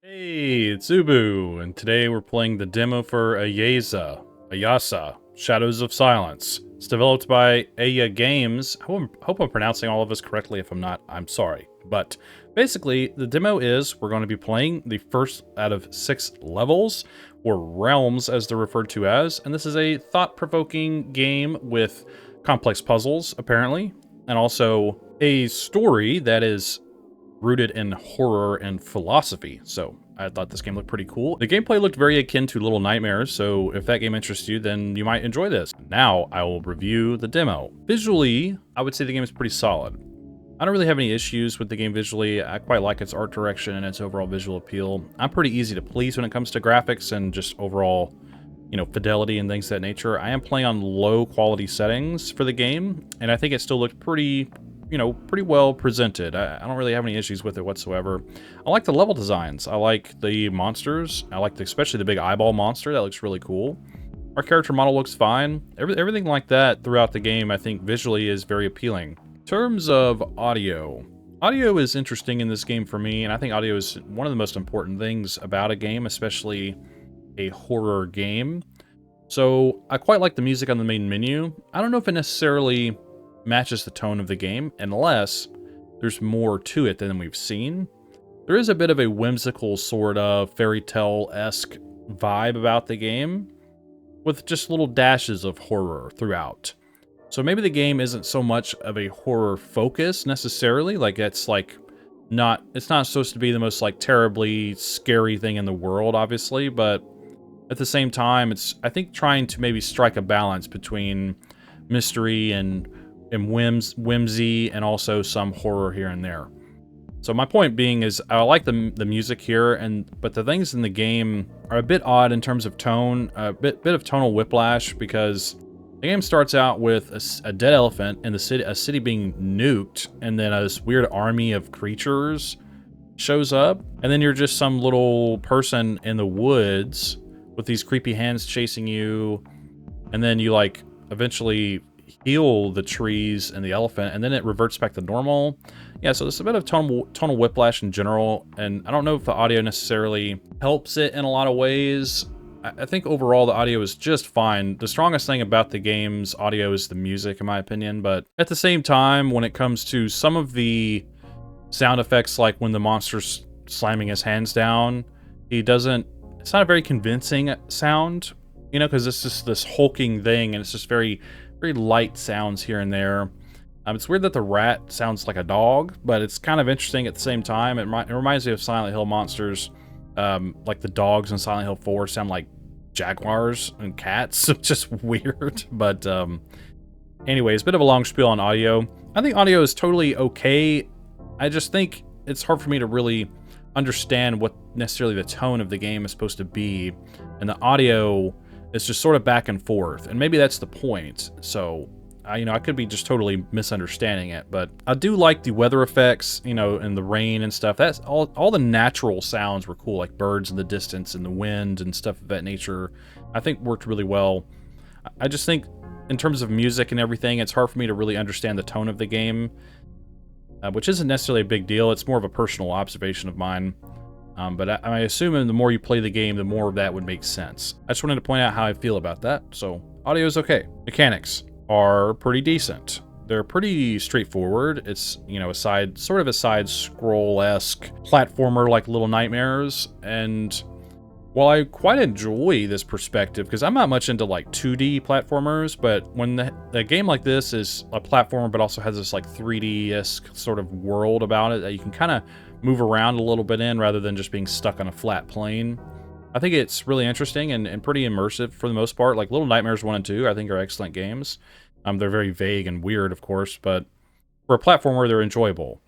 Hey, it's Ubu, and today we're playing the demo for Ayasa, Shadows of Silence. It's developed by Aya Games. Hope I'm pronouncing all of this correctly. If I'm not, I'm sorry. But basically, the demo is we're going to be playing the first out of 6 levels, or realms as they're referred to as, and this is a thought-provoking game with complex puzzles, apparently, and also a story that is rooted in horror and philosophy. So I thought this game looked pretty cool. The gameplay looked very akin to Little Nightmares, so if that game interests you, then you might enjoy this. Now I will review the demo. Visually, I would say the game is pretty solid. I don't really have any issues with the game visually. I quite like its art direction and its overall visual appeal. I'm pretty easy to please when it comes to graphics and just overall, fidelity and things of that nature. I am playing on low quality settings for the game, and I think it still looked pretty well presented. I don't really have any issues with it whatsoever. I like the level designs. I like the monsters. I like especially the big eyeball monster. That looks really cool. Our character model looks fine. Everything like that throughout the game, I think visually is very appealing. In terms of audio is interesting in this game for me, and I think audio is one of the most important things about a game, especially a horror game. So I quite like the music on the main menu. I don't know if it necessarily matches the tone of the game, unless there's more to it than we've seen. There is a bit of a whimsical sort of fairy tale-esque vibe about the game, with just little dashes of horror throughout. So maybe the game isn't so much of a horror focus necessarily, it's not supposed to be the most terribly scary thing in the world, obviously, but at the same time, it's, I think, trying to maybe strike a balance between mystery and whimsy and also some horror here and there. So my point being is I like the music here, but the things in the game are a bit odd in terms of tone, a bit of tonal whiplash, because the game starts out with a dead elephant in a city being nuked, and then this weird army of creatures shows up, and then you're just some little person in the woods with these creepy hands chasing you, and then you eventually heal the trees and the elephant, and then it reverts back to normal. Yeah, so there's a bit of tonal whiplash in general, and I don't know if the audio necessarily helps it in a lot of ways. I think overall the audio is just fine. The strongest thing about the game's audio is the music, in my opinion, but at the same time, when it comes to some of the sound effects, like when the monster's slamming his hands down, it's not a very convincing sound, because it's just this hulking thing, and it's just very light sounds here and there. It's weird that the rat sounds like a dog, but it's kind of interesting at the same time. It reminds me of Silent Hill monsters, like the dogs in Silent Hill 4 sound like jaguars and cats. It's just weird. But anyways, a bit of a long spiel on audio. I think audio is totally okay. I just think it's hard for me to really understand what necessarily the tone of the game is supposed to be, and the audio is just sort of back and forth, and maybe that's the point. So I could be just totally misunderstanding it, but I do like the weather effects, and the rain and stuff. That's all the natural sounds were cool, like birds in the distance and the wind and stuff of that nature. I think worked really well. I just think in terms of music and everything, it's hard for me to really understand the tone of the game, which isn't necessarily a big deal. It's more of a personal observation of mine. But I assume the more you play the game, the more of that would make sense. I just wanted to point out how I feel about that. So audio is okay. Mechanics are pretty decent. They're pretty straightforward. It's, sort of a side scroll-esque platformer like Little Nightmares. And while I quite enjoy this perspective, because I'm not much into 2D platformers, but when a game like this is a platformer but also has this 3D-esque sort of world about it that you can kind of move around a little bit in rather than just being stuck on a flat plane, I think it's really interesting and pretty immersive for the most part. Like Little Nightmares 1 and 2, I think are excellent games. They're very vague and weird, of course, but for a platformer, they're enjoyable.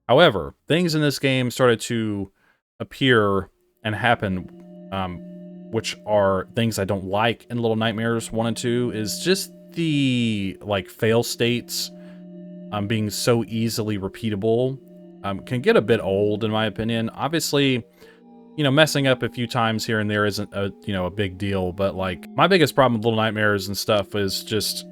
However, things in this game started to appear and happen, which are things I don't like in Little Nightmares 1 and 2, is just the fail states being so easily repeatable. Can get a bit old, in my opinion. Obviously, messing up a few times here and there isn't a big deal, but my biggest problem with Little Nightmares and stuff is just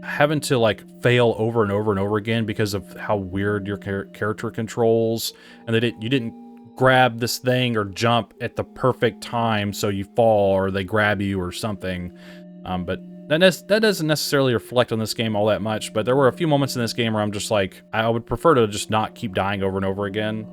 having to fail over and over and over again because of how weird your character controls, and that you didn't grab this thing or jump at the perfect time so you fall or they grab you or something. But that doesn't necessarily reflect on this game all that much, but there were a few moments in this game where I'm just like, I would prefer to just not keep dying over and over again.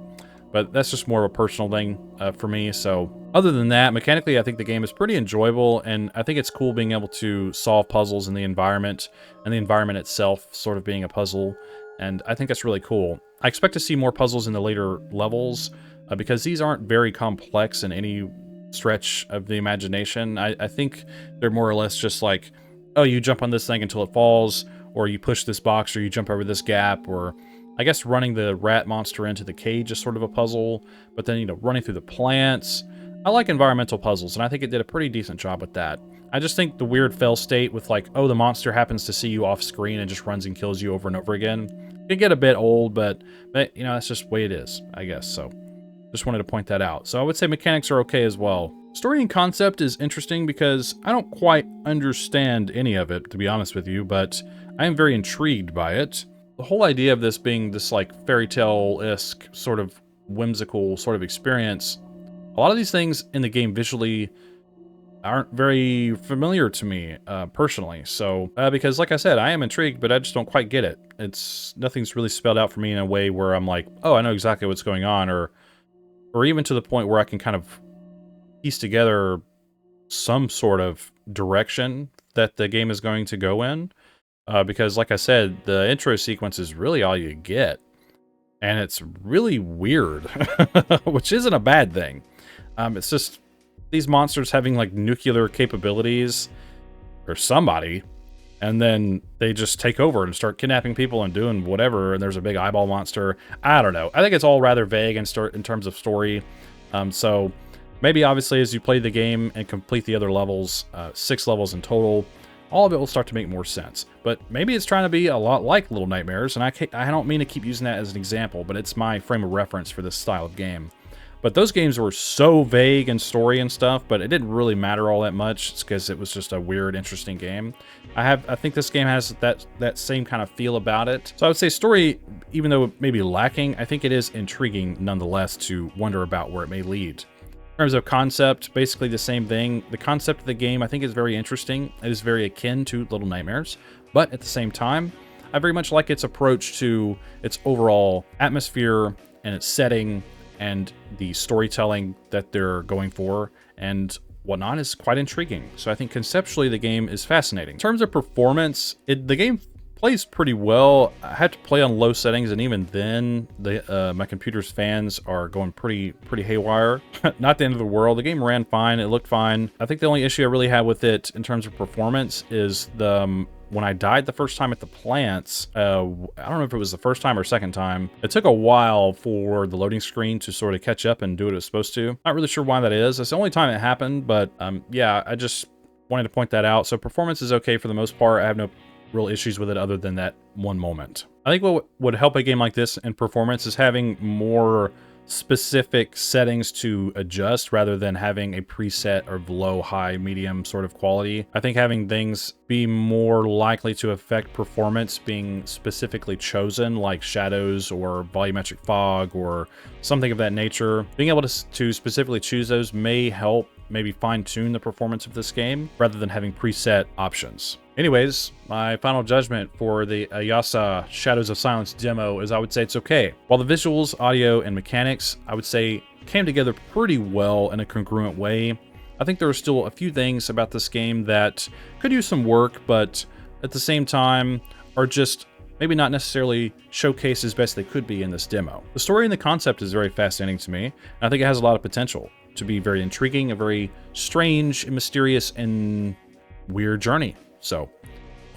But that's just more of a personal thing for me. So other than that, mechanically, I think the game is pretty enjoyable, and I think it's cool being able to solve puzzles in the environment, and the environment itself sort of being a puzzle, and I think that's really cool. I expect to see more puzzles in the later levels, because these aren't very complex in any stretch of the imagination. I think they're more or less just like, oh, you jump on this thing until it falls, or you push this box, or you jump over this gap, or I guess running the rat monster into the cage is sort of a puzzle, but then, you know, running through the plants. I like environmental puzzles, and I think it did a pretty decent job with that. I just think the weird fail state with like, oh, the monster happens to see you off screen and just runs and kills you over and over again, can get a bit old, but you know, that's just the way it is, I guess. So just wanted to point that out. So I would say mechanics are okay as well. Story and concept is interesting because I don't quite understand any of it, to be honest with you, but I am very intrigued by it. The whole idea of this being this like fairy tale-esque sort of whimsical sort of experience, a lot of these things in the game visually aren't very familiar to me personally. So because like I said, I am intrigued, but I just don't quite get it. Nothing's really spelled out for me in a way where I'm like, oh, I know exactly what's going on, or even to the point where I can kind of piece together some sort of direction that the game is going to go in. Because like I said, the intro sequence is really all you get. And it's really weird, which isn't a bad thing. It's just these monsters having like nuclear capabilities, or somebody, and then they just take over and start kidnapping people and doing whatever, and there's a big eyeball monster. I don't know. I think it's all rather vague in terms of story. So maybe obviously as you play the game and complete the other levels, 6 levels in total, all of it will start to make more sense. But maybe it's trying to be a lot like Little Nightmares, and I don't mean to keep using that as an example, but it's my frame of reference for this style of game. But those games were so vague in story and stuff, but it didn't really matter all that much because it was just a weird, interesting game. I think this game has that same kind of feel about it. So I would say story, even though it may be lacking, I think it is intriguing nonetheless to wonder about where it may lead. In terms of concept, basically the same thing. The concept of the game I think is very interesting. It is very akin to Little Nightmares, but at the same time, I very much like its approach to its overall atmosphere and its setting, and the storytelling that they're going for and whatnot is quite intriguing. So I think conceptually the game is fascinating. In terms of performance, the game plays pretty well. I had to play on low settings, and even then, my computer's fans are going pretty haywire. Not the end of the world. The game ran fine. It looked fine. I think the only issue I really had with it in terms of performance is when I died the first time at the plants, I don't know if it was the first time or second time, it took a while for the loading screen to sort of catch up and do what it was supposed to. Not really sure why that is. It's the only time it happened, but yeah, I just wanted to point that out. So performance is okay for the most part. I have no real issues with it other than that one moment. I think what would help a game like this in performance is having more specific settings to adjust rather than having a preset of low, high, medium sort of quality. I think having things be more likely to affect performance being specifically chosen, like shadows or volumetric fog or something of that nature, being able to specifically choose those may help maybe fine-tune the performance of this game rather than having preset options. Anyways, my final judgment for the Ayasa Shadows of Silence demo is I would say it's okay. While the visuals, audio, and mechanics, I would say, came together pretty well in a congruent way, I think there are still a few things about this game that could use some work, but at the same time are just maybe not necessarily showcased as best they could be in this demo. The story and the concept is very fascinating to me, and I think it has a lot of potential to be very intriguing, a very strange and mysterious and weird journey. So,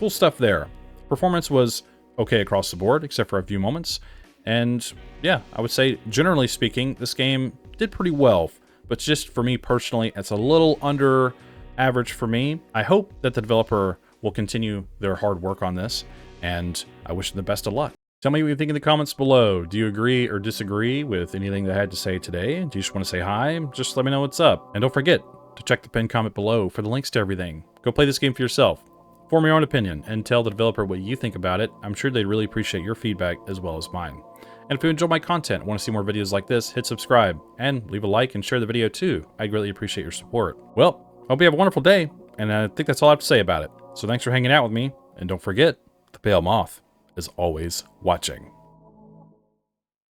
cool stuff there. Performance was okay across the board, except for a few moments. And yeah, I would say, generally speaking, this game did pretty well. But just for me personally, it's a little under average for me. I hope that the developer will continue their hard work on this, and I wish them the best of luck. Tell me what you think in the comments below. Do you agree or disagree with anything that I had to say today? Do you just want to say hi? Just let me know what's up. And don't forget to check the pinned comment below for the links to everything. Go play this game for yourself. Form your own opinion and tell the developer what you think about it. I'm sure they'd really appreciate your feedback as well as mine. And if you enjoy my content and want to see more videos like this, hit subscribe and leave a like and share the video too. I greatly appreciate your support. Well, hope you have a wonderful day, and I think that's all I have to say about it. So thanks for hanging out with me, and don't forget, the pale moth is always watching.